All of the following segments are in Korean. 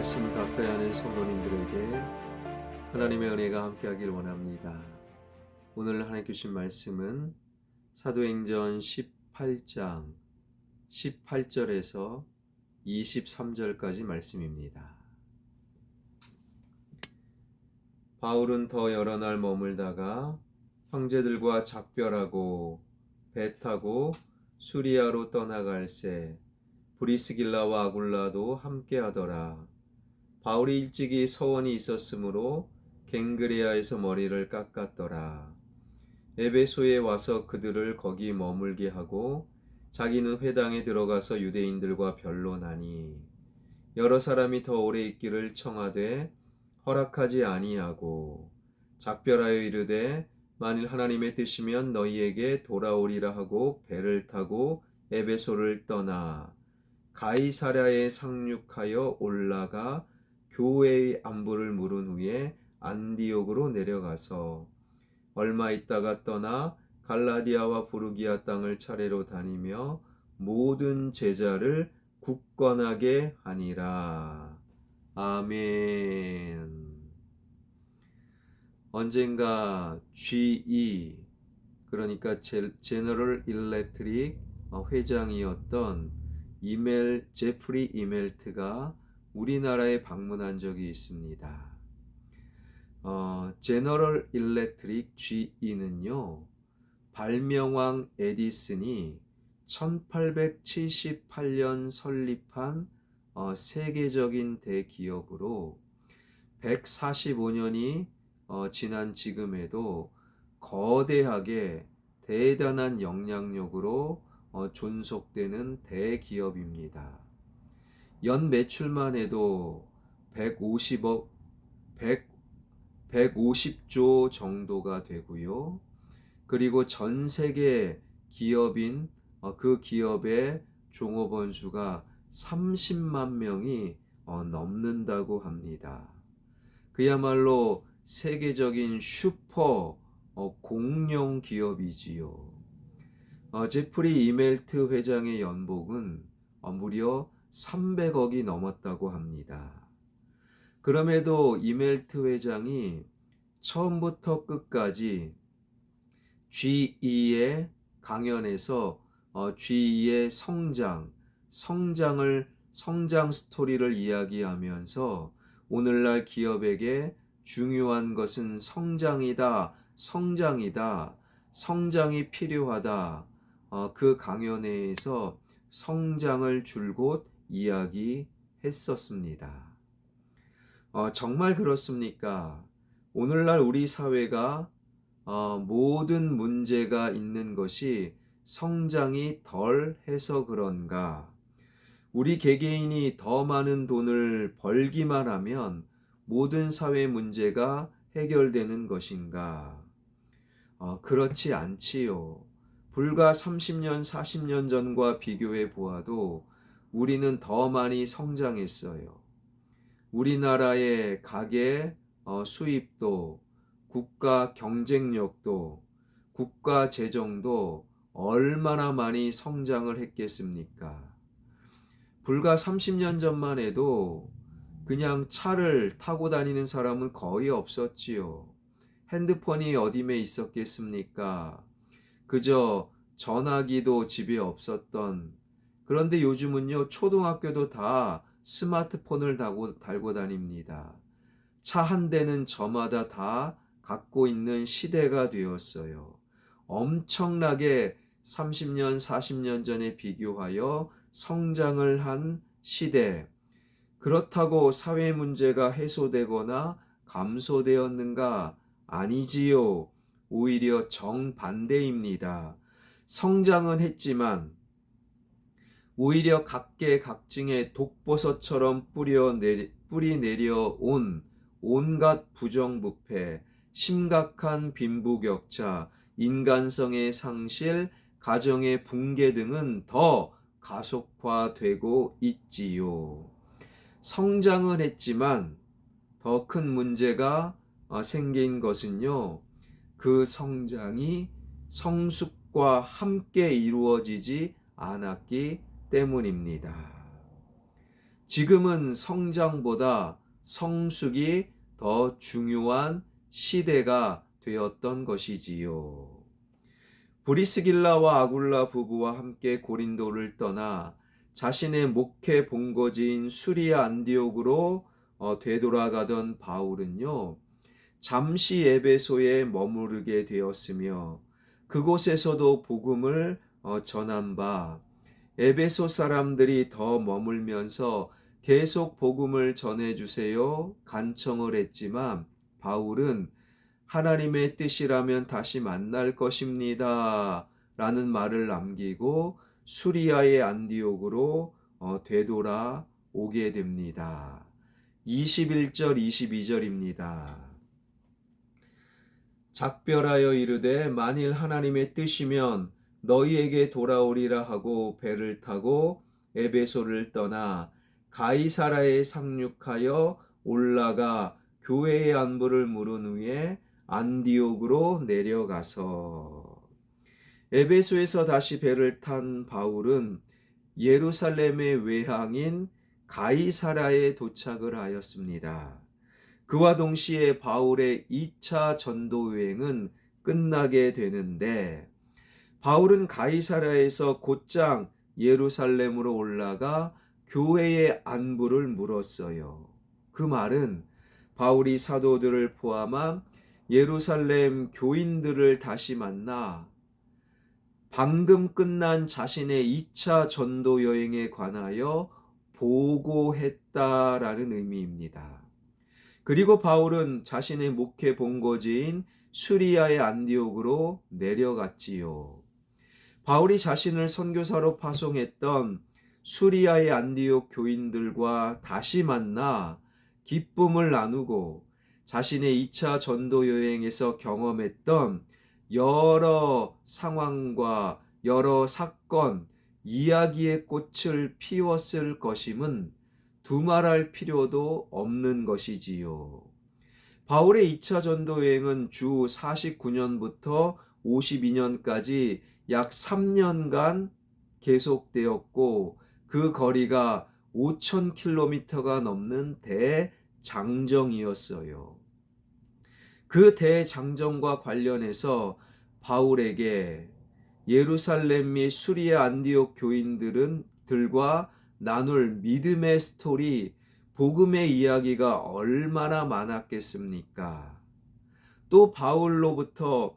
말씀 가까이 하는 성도님들에게 하나님의 은혜가 함께하길 원합니다. 오늘 하나님께 주신 말씀은 사도행전 18장 18절에서 23절까지 말씀입니다. 바울은 더 여러 날 머물다가 형제들과 작별하고 배 타고 수리아로 떠나갈새 브리스길라와 아굴라도 함께하더라. 바울이 일찍이 서원이 있었으므로 갱그레아에서 머리를 깎았더라. 에베소에 와서 그들을 거기 머물게 하고 자기는 회당에 들어가서 유대인들과 변론하니 여러 사람이 더 오래 있기를 청하되 허락하지 아니하고 작별하여 이르되 만일 하나님의 뜻이면 너희에게 돌아오리라 하고 배를 타고 에베소를 떠나 가이사랴에 상륙하여 올라가 교회의 안부를 물은 후에 안디옥으로 내려가서 얼마 있다가 떠나 갈라디아와 부르기아 땅을 차례로 다니며 모든 제자를 굳건하게 하니라. 아멘. 언젠가 GE 그러니까 제너럴 일렉트릭 회장이었던 제프리 이멜트가 우리나라에 방문한 적이 있습니다. 제너럴 일렉트릭 GE는요, 발명왕 에디슨이 1878년 설립한 세계적인 대기업으로 145년이 지난 지금에도 거대하게 대단한 영향력으로 존속되는 대기업입니다. 연 매출만 해도 150조 정도가 되고요. 그리고 전 세계 기업인 그 기업의 종업원 수가 30만 명이 넘는다고 합니다. 그야말로 세계적인 슈퍼 공룡 기업이지요. 제프리 이멜트 회장의 연봉은 무려 300억이 넘었다고 합니다. 그럼에도 이멜트 회장이 처음부터 끝까지 GE의 강연에서 GE의 성장 스토리를 이야기하면서 오늘날 기업에게 중요한 것은 성장이다, 성장이 필요하다. 그 강연회에서 성장을 줄곧 이야기했었습니다. 정말 그렇습니까? 오늘날 우리 사회가 모든 문제가 있는 것이 성장이 덜 해서 그런가? 우리 개개인이 더 많은 돈을 벌기만 하면 모든 사회 문제가 해결되는 것인가? 그렇지 않지요. 불과 30년, 40년 전과 비교해 보아도 우리는 더 많이 성장했어요. 우리나라의 가계 수입도, 국가 경쟁력도, 국가 재정도 얼마나 많이 성장을 했겠습니까? 불과 30년 전만 해도 그냥 차를 타고 다니는 사람은 거의 없었지요. 핸드폰이 어디에 있었겠습니까? 그저 전화기도 집에 없었던. 그런데 요즘은요, 초등학교도 다 스마트폰을 달고 다닙니다. 차 한 대는 저마다 다 갖고 있는 시대가 되었어요. 엄청나게 30년, 40년 전에 비교하여 성장을 한 시대. 그렇다고 사회 문제가 해소되거나 감소되었는가? 아니지요. 오히려 정반대입니다. 성장은 했지만 오히려 각계각층의 독버섯처럼 뿌리 내려온 온갖 부정부패, 심각한 빈부격차, 인간성의 상실, 가정의 붕괴 등은 더 가속화되고 있지요. 성장을 했지만 더 큰 문제가 생긴 것은요, 그 성장이 성숙과 함께 이루어지지 않았기 때문입니다. 지금은 성장보다 성숙이 더 중요한 시대가 되었던 것이지요. 브리스길라와 아굴라 부부와 함께 고린도를 떠나 자신의 목회 본거지인 수리아 안디옥으로 되돌아가던 바울은요, 잠시 에베소에 머무르게 되었으며 그곳에서도 복음을 전한 바 에베소 사람들이 더 머물면서 계속 복음을 전해주세요 간청을 했지만 바울은 하나님의 뜻이라면 다시 만날 것입니다 라는 말을 남기고 수리아의 안디옥으로 되돌아오게 됩니다. 21절 22절입니다. 작별하여 이르되 만일 하나님의 뜻이면 너희에게 돌아오리라 하고 배를 타고 에베소를 떠나 가이사라에 상륙하여 올라가 교회의 안부를 물은 후에 안디옥으로 내려가서 에베소에서 다시 배를 탄 바울은 예루살렘의 외항인 가이사라에 도착을 하였습니다. 그와 동시에 바울의 2차 전도 여행은 끝나게 되는데 바울은 가이사라에서 곧장 예루살렘으로 올라가 교회의 안부를 물었어요. 그 말은 바울이 사도들을 포함한 예루살렘 교인들을 다시 만나 방금 끝난 자신의 2차 전도 여행에 관하여 보고했다라는 의미입니다. 그리고 바울은 자신의 목회 본거지인 수리아의 안디옥으로 내려갔지요. 바울이 자신을 선교사로 파송했던 수리아의 안디옥 교인들과 다시 만나 기쁨을 나누고 자신의 2차 전도 여행에서 경험했던 여러 상황과 여러 사건, 이야기의 꽃을 피웠을 것임은 두말할 필요도 없는 것이지요. 바울의 2차 전도 여행은 주 49년부터 52년까지 약 3년간 계속되었고 그 거리가 5,000km가 넘는 대장정이었어요. 그 대장정과 관련해서 바울에게 예루살렘 및 수리아 안디옥 교인들과 나눌 믿음의 스토리, 복음의 이야기가 얼마나 많았겠습니까? 또 바울로부터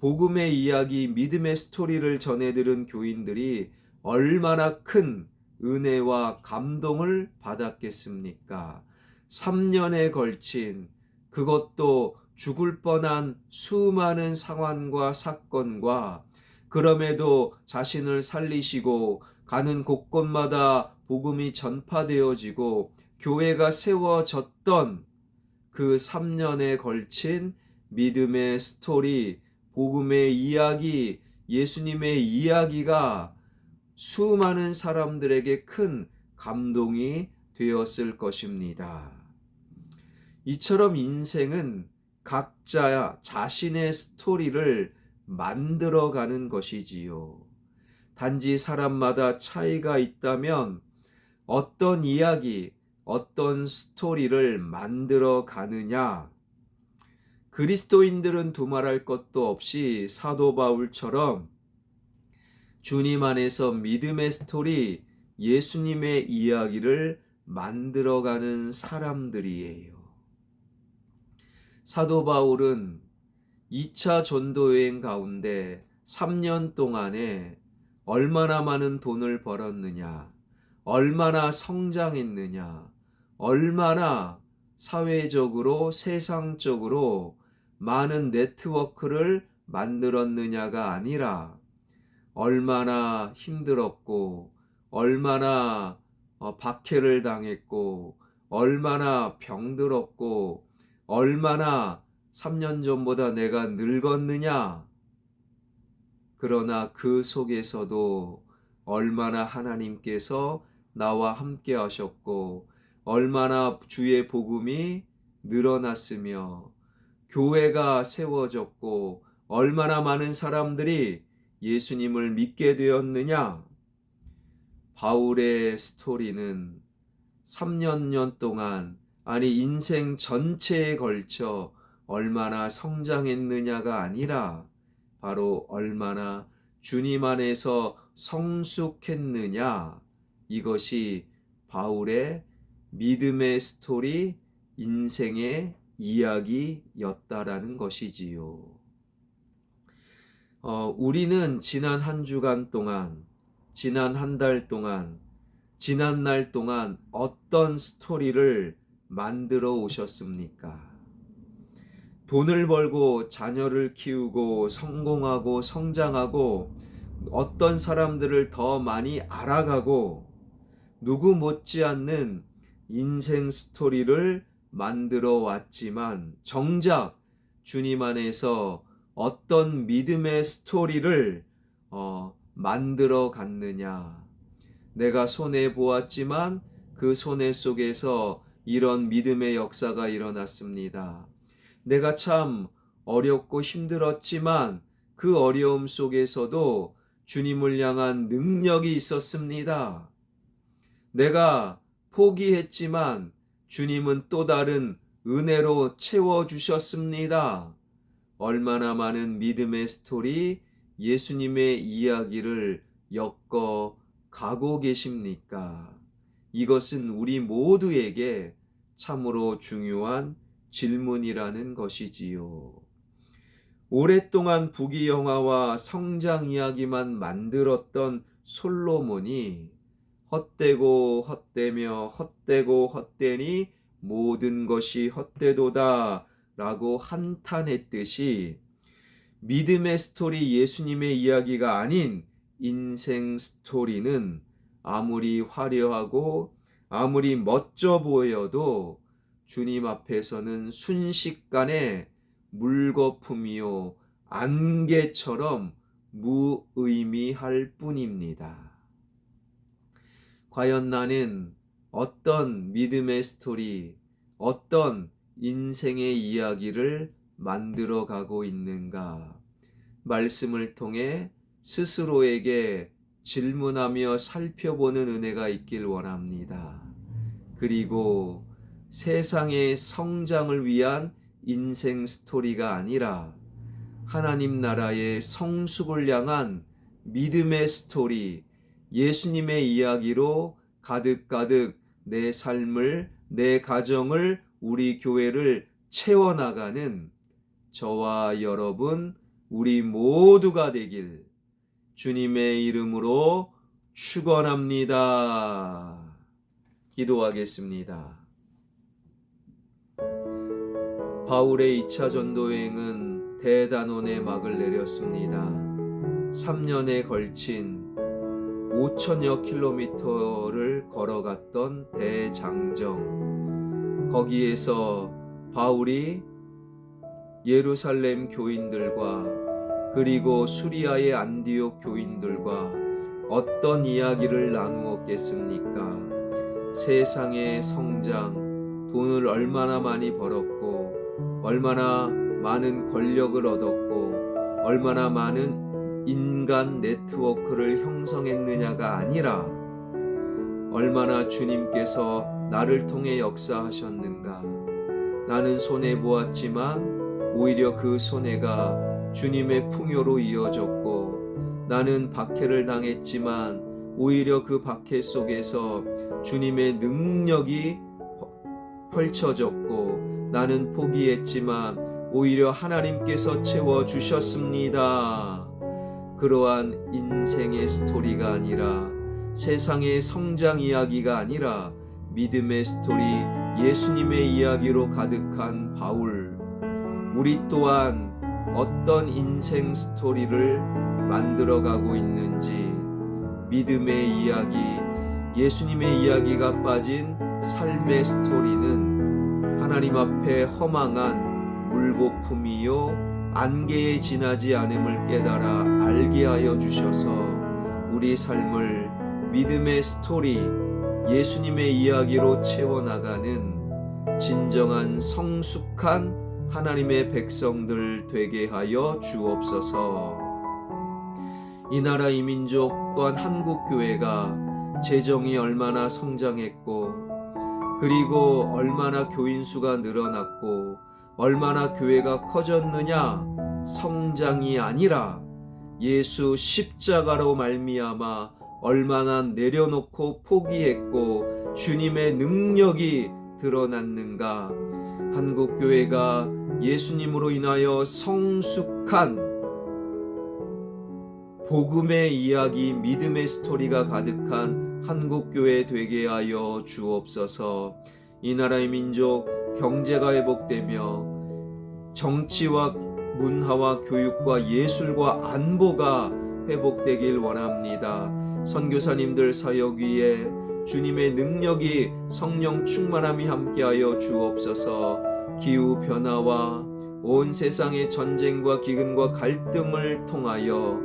복음의 이야기, 믿음의 스토리를 전해들은 교인들이 얼마나 큰 은혜와 감동을 받았겠습니까? 3년에 걸친 그것도 죽을 뻔한 수많은 상황과 사건과 그럼에도 자신을 살리시고 가는 곳곳마다 복음이 전파되어지고 교회가 세워졌던 그 3년에 걸친 믿음의 스토리, 복음의 이야기, 예수님의 이야기가 수많은 사람들에게 큰 감동이 되었을 것입니다. 이처럼 인생은 각자 자신의 스토리를 만들어가는 것이지요. 단지 사람마다 차이가 있다면 어떤 이야기, 어떤 스토리를 만들어 가느냐? 그리스도인들은 두말할 것도 없이 사도 바울처럼 주님 안에서 믿음의 스토리, 예수님의 이야기를 만들어가는 사람들이에요. 사도 바울은 2차 전도 여행 가운데 3년 동안에 얼마나 많은 돈을 벌었느냐, 얼마나 성장했느냐, 얼마나 사회적으로, 세상적으로 많은 네트워크를 만들었느냐가 아니라 얼마나 힘들었고, 얼마나 박해를 당했고, 얼마나 병들었고, 얼마나 3년 전보다 내가 늙었느냐. 그러나 그 속에서도 얼마나 하나님께서 나와 함께 하셨고, 얼마나 주의 복음이 늘어났으며, 교회가 세워졌고, 얼마나 많은 사람들이 예수님을 믿게 되었느냐. 바울의 스토리는 3년 동안, 아니 인생 전체에 걸쳐 얼마나 성장했느냐가 아니라 바로 얼마나 주님 안에서 성숙했느냐, 이것이 바울의 믿음의 스토리, 인생의 이야기였다라는 것이지요. 우리는 지난 한 주간 동안, 지난 한 달 동안, 지난 날 동안 어떤 스토리를 만들어 오셨습니까? 돈을 벌고 자녀를 키우고 성공하고 성장하고 어떤 사람들을 더 많이 알아가고 누구 못지않는 인생 스토리를 만들어 왔지만 정작 주님 안에서 어떤 믿음의 스토리를 만들어 갔느냐? 내가 손해 보았지만 그 손해 속에서 이런 믿음의 역사가 일어났습니다. 내가 참 어렵고 힘들었지만 그 어려움 속에서도 주님을 향한 능력이 있었습니다. 내가 포기했지만 주님은 또 다른 은혜로 채워주셨습니다. 얼마나 많은 믿음의 스토리, 예수님의 이야기를 엮어 가고 계십니까? 이것은 우리 모두에게 참으로 중요한 질문이라는 것이지요. 오랫동안 부귀영화와 성장 이야기만 만들었던 솔로몬이 헛되고 헛되며 헛되고 헛되니 모든 것이 헛되도다 라고 한탄했듯이 믿음의 스토리, 예수님의 이야기가 아닌 인생 스토리는 아무리 화려하고 아무리 멋져 보여도 주님 앞에서는 순식간에 물거품이요 안개처럼 무의미할 뿐입니다. 과연 나는 어떤 믿음의 스토리, 어떤 인생의 이야기를 만들어 가고 있는가? 말씀을 통해 스스로에게 질문하며 살펴보는 은혜가 있길 원합니다. 그리고 세상의 성장을 위한 인생 스토리가 아니라 하나님 나라의 성숙을 향한 믿음의 스토리, 예수님의 이야기로 가득가득 내 삶을, 내 가정을, 우리 교회를 채워나가는 저와 여러분, 우리 모두가 되길 주님의 이름으로 축원합니다. 기도하겠습니다. 바울의 2차 전도여행은 대단원의 막을 내렸습니다. 3년에 걸친 5천여 킬로미터를 걸어갔던 대장정, 거기에서 바울이 예루살렘 교인들과 그리고 수리아의 안디옥 교인들과 어떤 이야기를 나누었겠습니까? 세상의 성장, 돈을 얼마나 많이 벌었고 얼마나 많은 권력을 얻었고 얼마나 많은 인간 네트워크를 형성했느냐가 아니라 얼마나 주님께서 나를 통해 역사하셨는가. 나는 손해보았지만 오히려 그 손해가 주님의 풍요로 이어졌고, 나는 박해를 당했지만 오히려 그 박해 속에서 주님의 능력이 펼쳐졌고, 나는 포기했지만 오히려 하나님께서 채워주셨습니다. 그러한 인생의 스토리가 아니라, 세상의 성장 이야기가 아니라 믿음의 스토리, 예수님의 이야기로 가득한 바울, 우리 또한 어떤 인생 스토리를 만들어가고 있는지, 믿음의 이야기, 예수님의 이야기가 빠진 삶의 스토리는 하나님 앞에 허망한 물거품이요 안개에 지나지 않음을 깨달아 알게 하여 주셔서 우리 삶을 믿음의 스토리, 예수님의 이야기로 채워나가는 진정한 성숙한 하나님의 백성들 되게 하여 주옵소서. 이 나라 이민족 또한 한국교회가 재정이 얼마나 성장했고 그리고 얼마나 교인 수가 늘어났고 얼마나 교회가 커졌느냐? 성장이 아니라 예수 십자가로 말미암아 얼마나 내려놓고 포기했고 주님의 능력이 드러났는가? 한국교회가 예수님으로 인하여 성숙한 복음의 이야기, 믿음의 스토리가 가득한 한국교회 되게 하여 주옵소서. 이 나라의 민족 경제가 회복되며 정치와 문화와 교육과 예술과 안보가 회복되길 원합니다. 선교사님들 사역 위에 주님의 능력이 성령 충만함이 함께하여 주옵소서. 기후 변화와 온 세상의 전쟁과 기근과 갈등을 통하여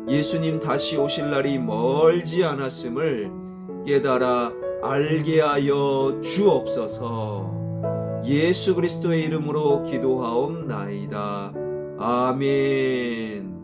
예수님 다시 오실 날이 멀지 않았음을 깨달아 알게 하여 주옵소서. 예수 그리스도의 이름으로 기도하옵나이다. 아멘.